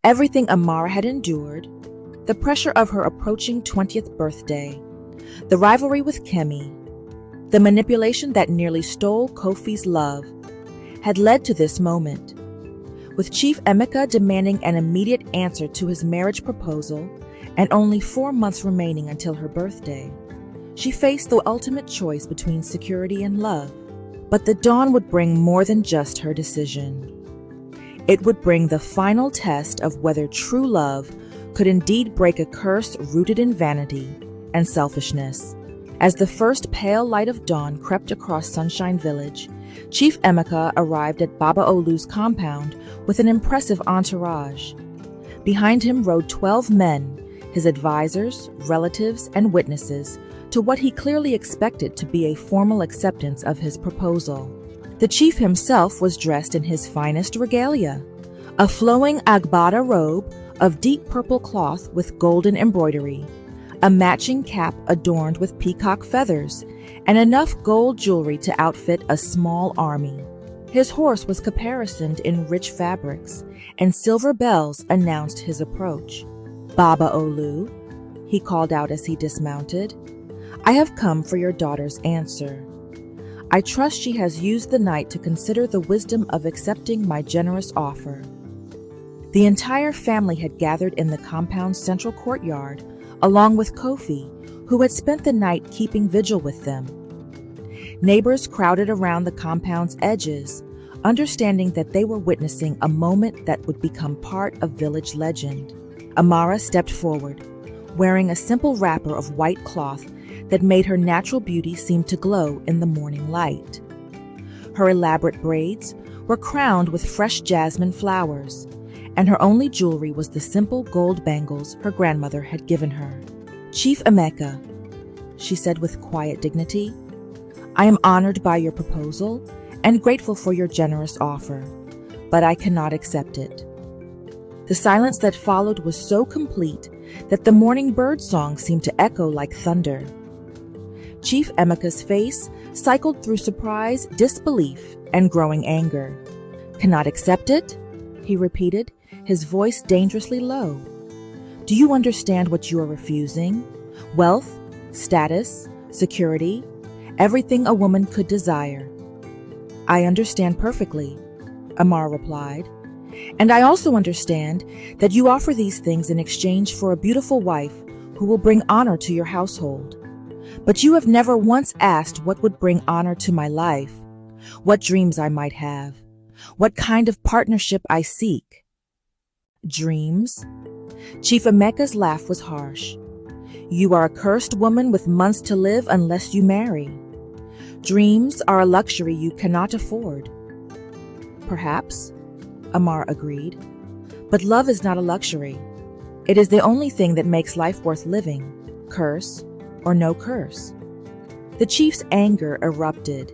Everything Amara had endured, the pressure of her approaching 20th birthday, the rivalry with Kemi, the manipulation that nearly stole Kofi's love, had led to this moment. With Chief Emeka demanding an immediate answer to his marriage proposal and only 4 months remaining until her birthday, she faced the ultimate choice between security and love. But the dawn would bring more than just her decision. It would bring the final test of whether true love could indeed break a curse rooted in vanity and selfishness. As the first pale light of dawn crept across Sunshine Village, Chief Emeka arrived at Baba Olu's compound with an impressive entourage. Behind him rode 12 men, his advisors, relatives, and witnesses, to what he clearly expected to be a formal acceptance of his proposal. The chief himself was dressed in his finest regalia, a flowing agbada robe of deep purple cloth with golden embroidery, a matching cap adorned with peacock feathers, and enough gold jewelry to outfit a small army. His horse was caparisoned in rich fabrics, and silver bells announced his approach. "Baba Olu," he called out as he dismounted, "I have come for your daughter's answer. I trust she has used the night to consider the wisdom of accepting my generous offer." The entire family had gathered in the compound's central courtyard, along with Kofi, who had spent the night keeping vigil with them. Neighbors crowded around the compound's edges, understanding that they were witnessing a moment that would become part of village legend. Amara stepped forward, wearing a simple wrapper of white cloth that made her natural beauty seem to glow in the morning light. Her elaborate braids were crowned with fresh jasmine flowers, and her only jewelry was the simple gold bangles her grandmother had given her. "Chief Emeka," she said with quiet dignity, "I am honored by your proposal and grateful for your generous offer, but I cannot accept it." The silence that followed was so complete that the morning bird song seemed to echo like thunder. Chief Emeka's face cycled through surprise, disbelief, and growing anger. "Cannot accept it?" he repeated, his voice dangerously low. "Do you understand what you are refusing? Wealth, status, security, everything a woman could desire." "I understand perfectly," Amara replied. "And I also understand that you offer these things in exchange for a beautiful wife who will bring honor to your household. But you have never once asked what would bring honor to my life, what dreams I might have, what kind of partnership I seek." "Dreams?" Chief Emeka's laugh was harsh. "You are a cursed woman with months to live unless you marry. Dreams are a luxury you cannot afford." "Perhaps," Amara agreed, "but love is not a luxury. It is the only thing that makes life worth living, curse or no curse." The chief's anger erupted.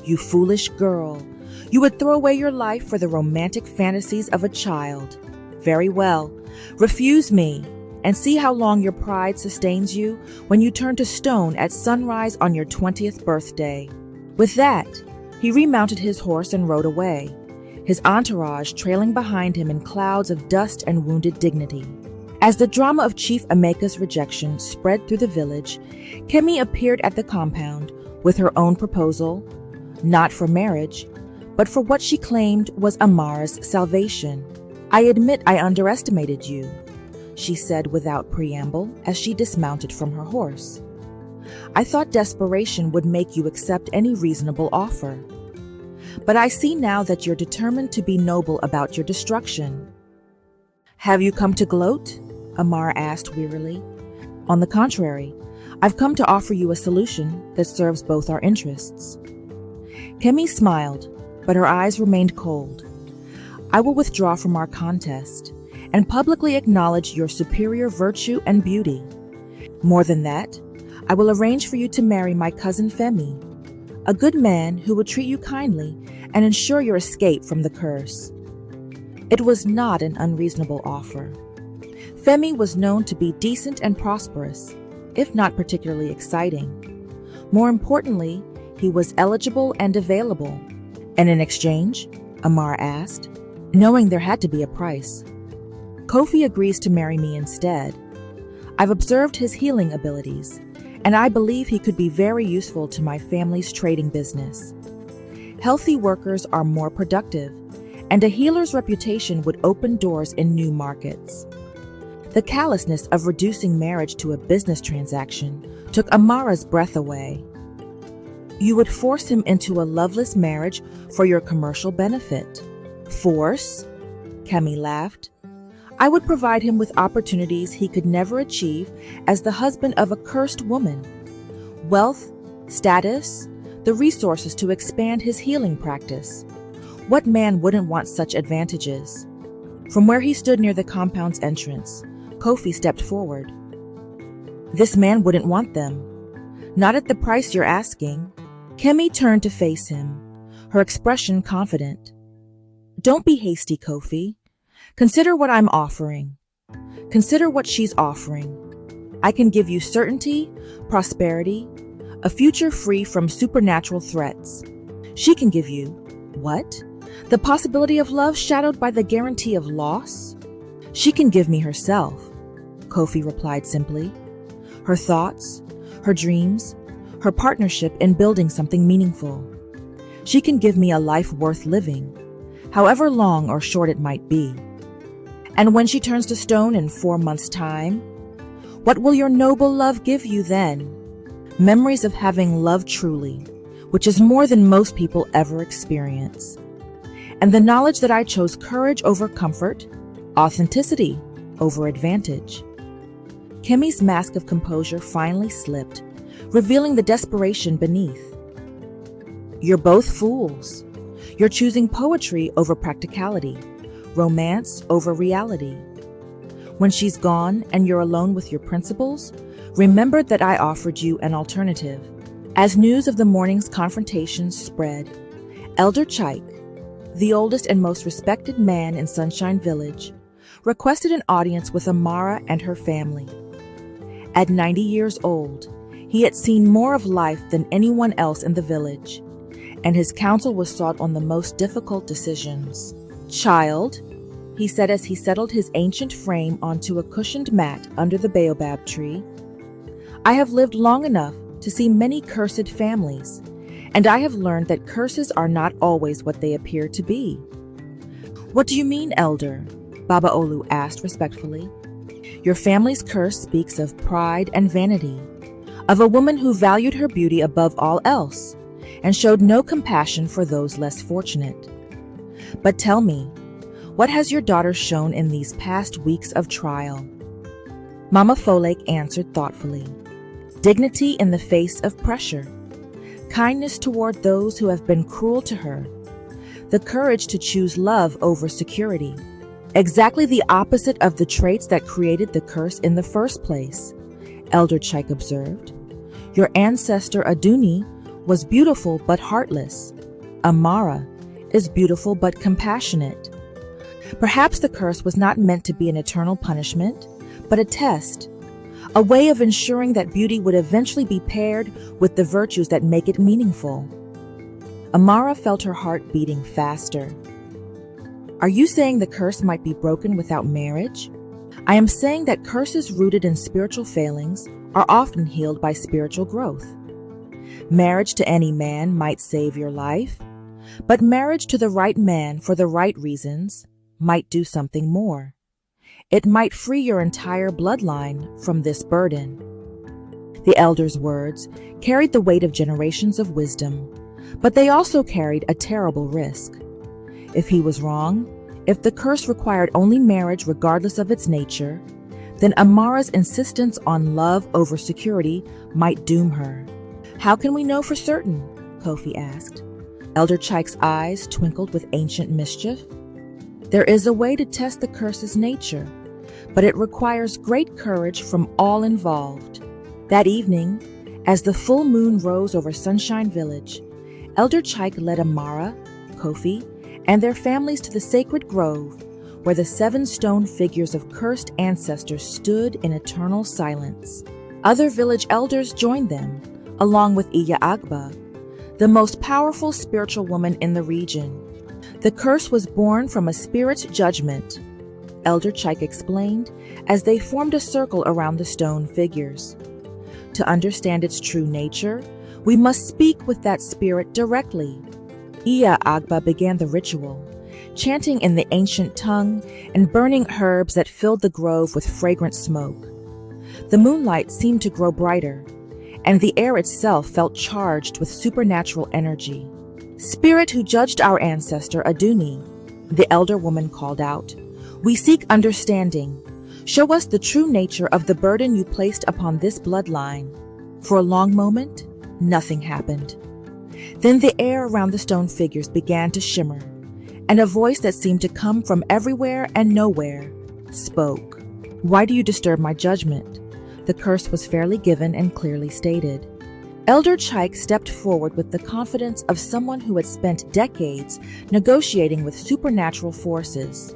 "You foolish girl, you would throw away your life for the romantic fantasies of a child. Very well, refuse me, and see how long your pride sustains you when you turn to stone at sunrise on your 20th birthday." With that, he remounted his horse and rode away, his entourage trailing behind him in clouds of dust and wounded dignity. As the drama of Chief Emeka's rejection spread through the village, Kemi appeared at the compound with her own proposal, not for marriage, but for what she claimed was Amara's salvation. "I admit I underestimated you," she said without preamble as she dismounted from her horse. "I thought desperation would make you accept any reasonable offer. But I see now that you're determined to be noble about your destruction." "Have you come to gloat?" Amara asked wearily. "On the contrary, I've come to offer you a solution that serves both our interests." Kemi smiled, but her eyes remained cold. "I will withdraw from our contest and publicly acknowledge your superior virtue and beauty. More than that, I will arrange for you to marry my cousin Femi, a good man who will treat you kindly and ensure your escape from the curse." It was not an unreasonable offer. Femi was known to be decent and prosperous, if not particularly exciting. More importantly, he was eligible and available. "And in exchange?" Amara asked, knowing there had to be a price. Kofi agrees to marry me instead. I've observed his healing abilities, and I believe he could be very useful to my family's trading business. Healthy workers are more productive, and a healer's reputation would open doors in new markets. The callousness of reducing marriage to a business transaction took Amara's breath away. You would force him into a loveless marriage for your commercial benefit. Force? Kemi laughed. I would provide him with opportunities he could never achieve as the husband of a cursed woman. Wealth, status, the resources to expand his healing practice. What man wouldn't want such advantages? From where he stood near the compound's entrance, Kofi stepped forward. This man wouldn't want them. Not at the price you're asking. Kemi turned to face him, her expression confident. Don't be hasty, Kofi. Consider what I'm offering. Consider what she's offering. I can give you certainty, prosperity, a future free from supernatural threats. She can give you, what? The possibility of love shadowed by the guarantee of loss? She can give me herself, Kofi replied simply. Her thoughts, her dreams, her partnership in building something meaningful. She can give me a life worth living, however long or short it might be. And when she turns to stone in 4 months' time, what will your noble love give you then? Memories of having loved truly, which is more than most people ever experience. And the knowledge that I chose courage over comfort, authenticity over advantage. Kemi's mask of composure finally slipped, revealing the desperation beneath. You're both fools. You're choosing poetry over practicality, romance over reality. When she's gone and you're alone with your principles, remember that I offered you an alternative. As news of the morning's confrontations spread, Elder Chike, the oldest and most respected man in Sunshine Village, requested an audience with Amara and her family. At 90 years old, he had seen more of life than anyone else in the village, and his counsel was sought on the most difficult decisions. Child, he said as he settled his ancient frame onto a cushioned mat under the baobab tree, I have lived long enough to see many cursed families, and I have learned that curses are not always what they appear to be. What do you mean, Elder? Baba Olu asked respectfully. Your family's curse speaks of pride and vanity, of a woman who valued her beauty above all else, and showed no compassion for those less fortunate. But tell me, what has your daughter shown in these past weeks of trial? Mama Folake answered thoughtfully. Dignity in the face of pressure, kindness toward those who have been cruel to her, the courage to choose love over security. Exactly the opposite of the traits that created the curse in the first place, Elder Chike observed. Your ancestor Aduni was beautiful but heartless. Amara is beautiful but compassionate. Perhaps the curse was not meant to be an eternal punishment, but a test, a way of ensuring that beauty would eventually be paired with the virtues that make it meaningful. Amara felt her heart beating faster. Are you saying the curse might be broken without marriage? I am saying that curses rooted in spiritual failings are often healed by spiritual growth. Marriage to any man might save your life, but marriage to the right man for the right reasons might do something more. It might free your entire bloodline from this burden. The elder's words carried the weight of generations of wisdom, but they also carried a terrible risk. If he was wrong, if the curse required only marriage regardless of its nature, then Amara's insistence on love over security might doom her. How can we know for certain? Kofi asked. Elder Chike's eyes twinkled with ancient mischief. There is a way to test the curse's nature, but it requires great courage from all involved. That evening, as the full moon rose over Sunshine Village, Elder Chike led Amara, Kofi, and their families to the sacred grove, where the 7 stone figures of cursed ancestors stood in eternal silence. Other village elders joined them, along with Iya Agba, the most powerful spiritual woman in the region. The curse was born from a spirit's judgment. Elder Chike explained as they formed a circle around the stone figures. To understand its true nature, we must speak with that spirit directly. Iya Agba began the ritual, chanting in the ancient tongue and burning herbs that filled the grove with fragrant smoke. The moonlight seemed to grow brighter, and the air itself felt charged with supernatural energy. "Spirit who judged our ancestor Aduni," the elder woman called out, "we seek understanding. Show us the true nature of the burden you placed upon this bloodline." For a long moment, nothing happened. Then the air around the stone figures began to shimmer, and a voice that seemed to come from everywhere and nowhere spoke. "Why do you disturb my judgment?" The curse was fairly given and clearly stated. Elder Chike stepped forward with the confidence of someone who had spent decades negotiating with supernatural forces.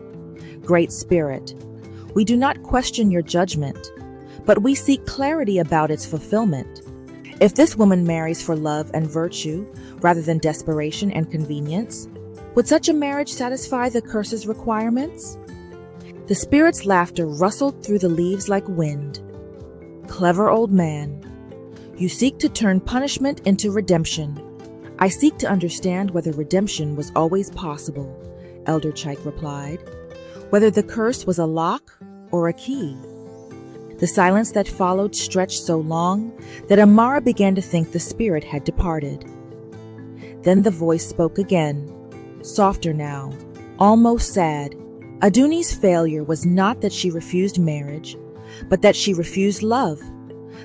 "Great Spirit, we do not question your judgment, but we seek clarity about its fulfillment. If this woman marries for love and virtue rather than desperation and convenience, would such a marriage satisfy the curse's requirements?" The spirit's laughter rustled through the leaves like wind. "Clever old man. You seek to turn punishment into redemption. I seek to understand whether redemption was always possible," Elder Chike replied. "Whether the curse was a lock or a key." The silence that followed stretched so long that Amara began to think the spirit had departed. Then the voice spoke again, softer now, almost sad. Aduni's failure was not that she refused marriage, but that she refused love.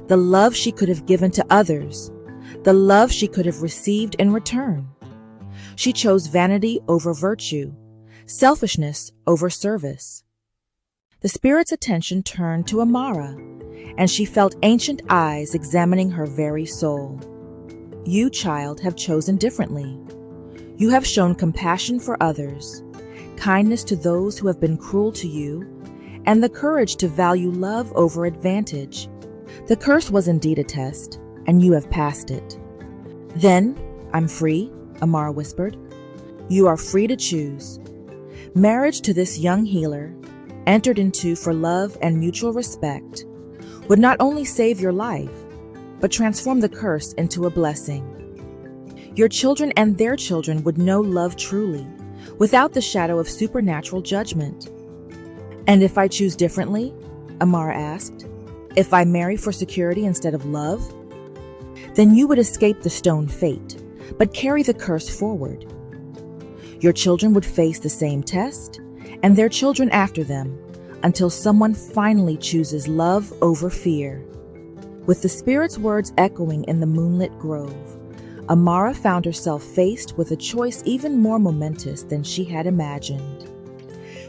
The love she could have given to others, the love she could have received in return. She chose vanity over virtue, selfishness over service. The spirit's attention turned to Amara, and she felt ancient eyes examining her very soul. "You, child, have chosen differently. You have shown compassion for others, kindness to those who have been cruel to you, and the courage to value love over advantage. The curse was indeed a test, and you have passed it." "Then, I'm free," Amara whispered. "You are free to choose. Marriage to this young healer, entered into for love and mutual respect, would not only save your life, but transform the curse into a blessing. Your children and their children would know love truly, without the shadow of supernatural judgment." "And if I choose differently?" Amara asked. "If I marry for security instead of love?" "Then you would escape the stone fate, but carry the curse forward. Your children would face the same test, and their children after them, until someone finally chooses love over fear." With the spirit's words echoing in the moonlit grove, Amara found herself faced with a choice even more momentous than she had imagined.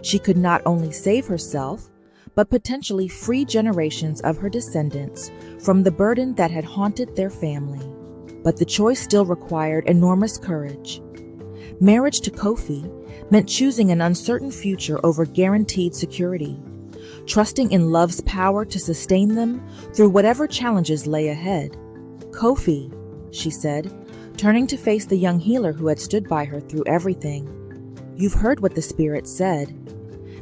She could not only save herself, but potentially free generations of her descendants from the burden that had haunted their family. But the choice still required enormous courage. Marriage to Kofi meant choosing an uncertain future over guaranteed security, trusting in love's power to sustain them through whatever challenges lay ahead. "Kofi," she said, turning to face the young healer who had stood by her through everything, "you've heard what the spirit said.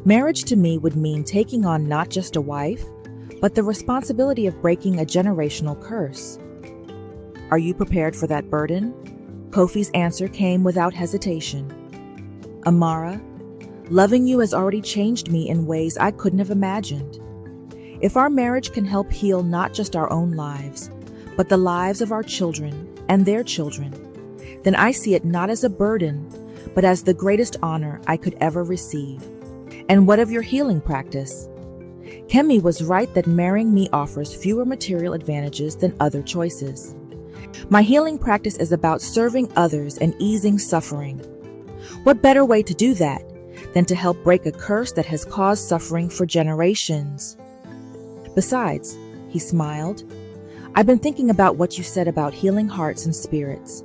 Marriage to me would mean taking on not just a wife, but the responsibility of breaking a generational curse. Are you prepared for that burden?" Kofi's answer came without hesitation. "Amara, loving you has already changed me in ways I couldn't have imagined. If our marriage can help heal not just our own lives, but the lives of our children and their children, then I see it not as a burden, but as the greatest honor I could ever receive." "And what of your healing practice?" Kemi was right that marrying me offers fewer material advantages than other choices. "My healing practice is about serving others and easing suffering. What better way to do that than to help break a curse that has caused suffering for generations?" "Besides," he smiled, "I've been thinking about what you said about healing hearts and spirits.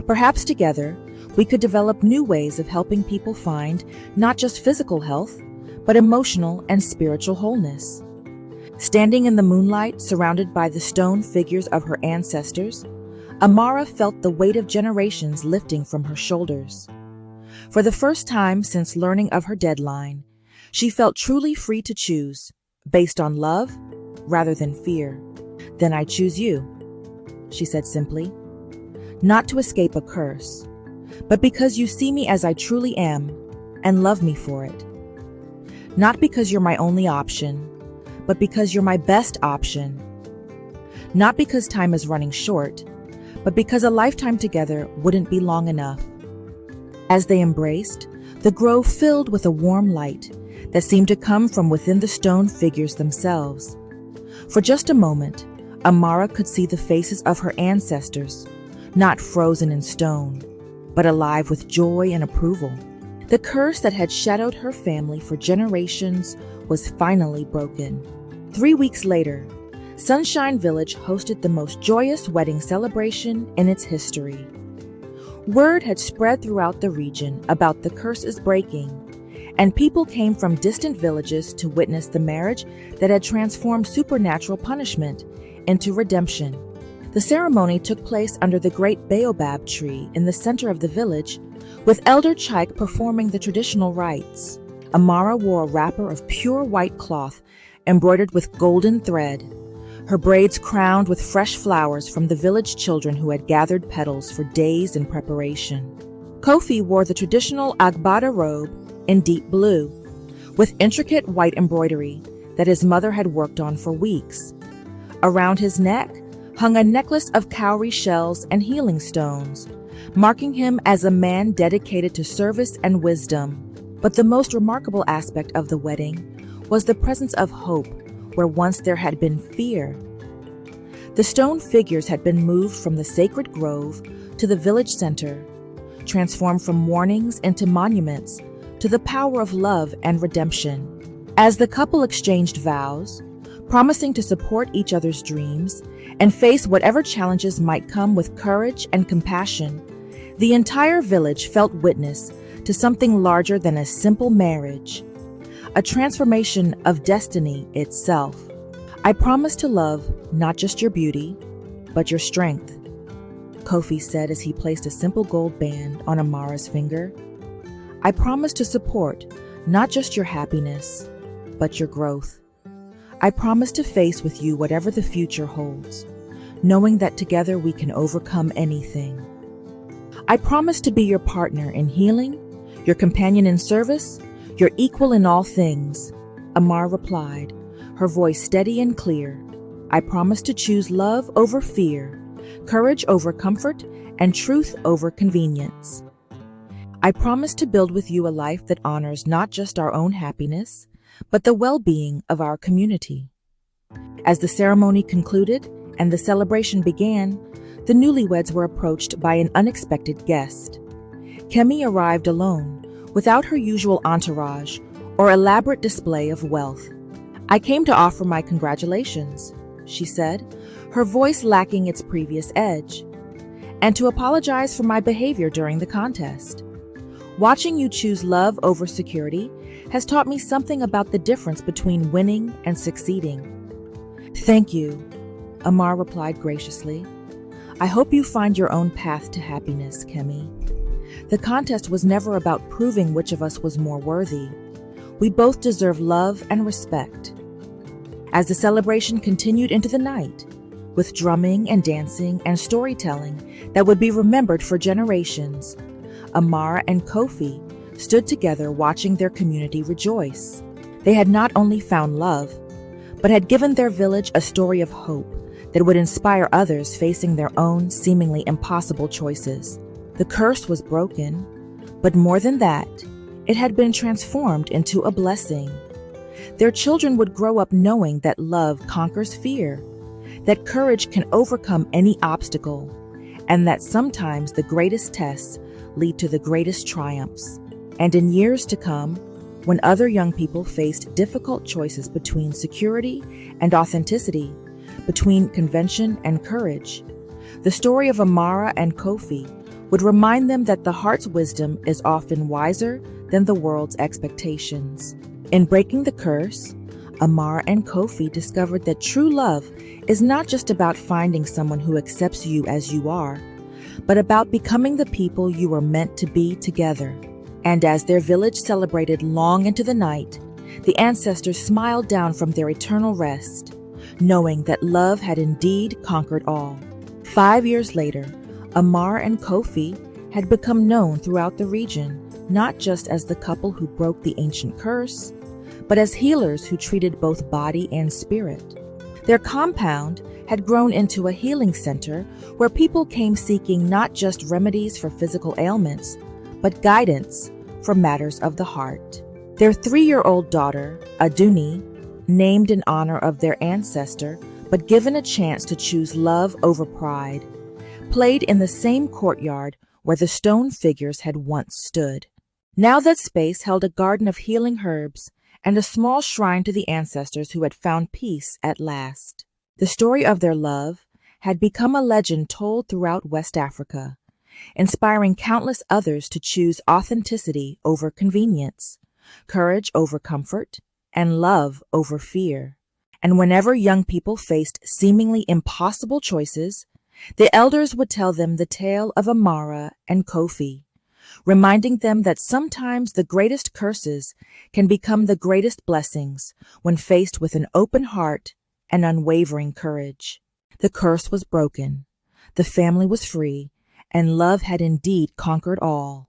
Perhaps together, we could develop new ways of helping people find not just physical health, but emotional and spiritual wholeness." Standing in the moonlight, surrounded by the stone figures of her ancestors, Amara felt the weight of generations lifting from her shoulders. For the first time since learning of her deadline, She felt truly free to choose, based on love rather than fear. "Then I choose you," she said simply. "Not to escape a curse, but because you see me as I truly am and love me for it. Not because you're my only option, but because you're my best option. Not because time is running short, but because a lifetime together wouldn't be long enough." As they embraced, the grove filled with a warm light that seemed to come from within the stone figures themselves. For just a moment, Amara could see the faces of her ancestors, not frozen in stone, but alive with joy and approval. The curse that had shadowed her family for generations was finally broken. 3 weeks later, Sunshine Village hosted the most joyous wedding celebration in its history. Word had spread throughout the region about the curse's breaking, and people came from distant villages to witness the marriage that had transformed supernatural punishment into redemption. The ceremony took place under the great baobab tree in the center of the village, with Elder Chike performing the traditional rites. Amara wore a wrapper of pure white cloth embroidered with golden thread, her braids crowned with fresh flowers from the village children who had gathered petals for days in preparation. Kofi wore the traditional Agbada robe in deep blue, with intricate white embroidery that his mother had worked on for weeks. Around his neck hung a necklace of cowrie shells and healing stones, marking him as a man dedicated to service and wisdom. But the most remarkable aspect of the wedding was the presence of hope where once there had been fear. The stone figures had been moved from the sacred grove to the village center, transformed from warnings into monuments to the power of love and redemption. As the couple exchanged vows, promising to support each other's dreams and face whatever challenges might come with courage and compassion, the entire village felt witness to something larger than a simple marriage, a transformation of destiny itself. "I promise to love not just your beauty, but your strength," Kofi said as he placed a simple gold band on Amara's finger. "I promise to support not just your happiness, but your growth. I promise to face with you whatever the future holds, knowing that together we can overcome anything. I promise to be your partner in healing, your companion in service, your equal in all things," Amara replied, her voice steady and clear. "I promise to choose love over fear, courage over comfort, and truth over convenience. I promise to build with you a life that honors not just our own happiness, but the well-being of our community." As the ceremony concluded and the celebration began, the newlyweds were approached by an unexpected guest. Kemi arrived alone, without her usual entourage or elaborate display of wealth. "I came to offer my congratulations," she said, her voice lacking its previous edge, "and to apologize for my behavior during the contest. Watching you choose love over security has taught me something about the difference between winning and succeeding." "Thank you," Amar replied graciously. "I hope you find your own path to happiness, Kemi. The contest was never about proving which of us was more worthy. We both deserve love and respect." As the celebration continued into the night, with drumming and dancing and storytelling that would be remembered for generations, Amara and Kofi stood together watching their community rejoice. They had not only found love, but had given their village a story of hope that would inspire others facing their own seemingly impossible choices. The curse was broken, but more than that, it had been transformed into a blessing. Their children would grow up knowing that love conquers fear, that courage can overcome any obstacle, and that sometimes the greatest tests lead to the greatest triumphs. And in years to come, when other young people faced difficult choices between security and authenticity, between convention and courage, the story of Amara and Kofi would remind them that the heart's wisdom is often wiser than the world's expectations. In breaking the curse, Amara and Kofi discovered that true love is not just about finding someone who accepts you as you are, but about becoming the people you were meant to be together. And as their village celebrated long into the night, The ancestors smiled down from their eternal rest, knowing that love had indeed conquered all. 5 years later, Amara and Kofi had become known throughout the region, not just as the couple who broke the ancient curse, but as healers who treated both body and spirit. Their compound had grown into a healing center where people came seeking not just remedies for physical ailments, but guidance for matters of the heart. Their 3-year-old daughter, Aduni, named in honor of their ancestor, but given a chance to choose love over pride, played in the same courtyard where the stone figures had once stood. Now that space held a garden of healing herbs and a small shrine to the ancestors who had found peace at last. The story of their love had become a legend told throughout West Africa, inspiring countless others to choose authenticity over convenience, courage over comfort, and love over fear. And whenever young people faced seemingly impossible choices, the elders would tell them the tale of Amara and Kofi, reminding them that sometimes the greatest curses can become the greatest blessings when faced with an open heart and unwavering courage. The curse was broken, the family was free, and love had indeed conquered all.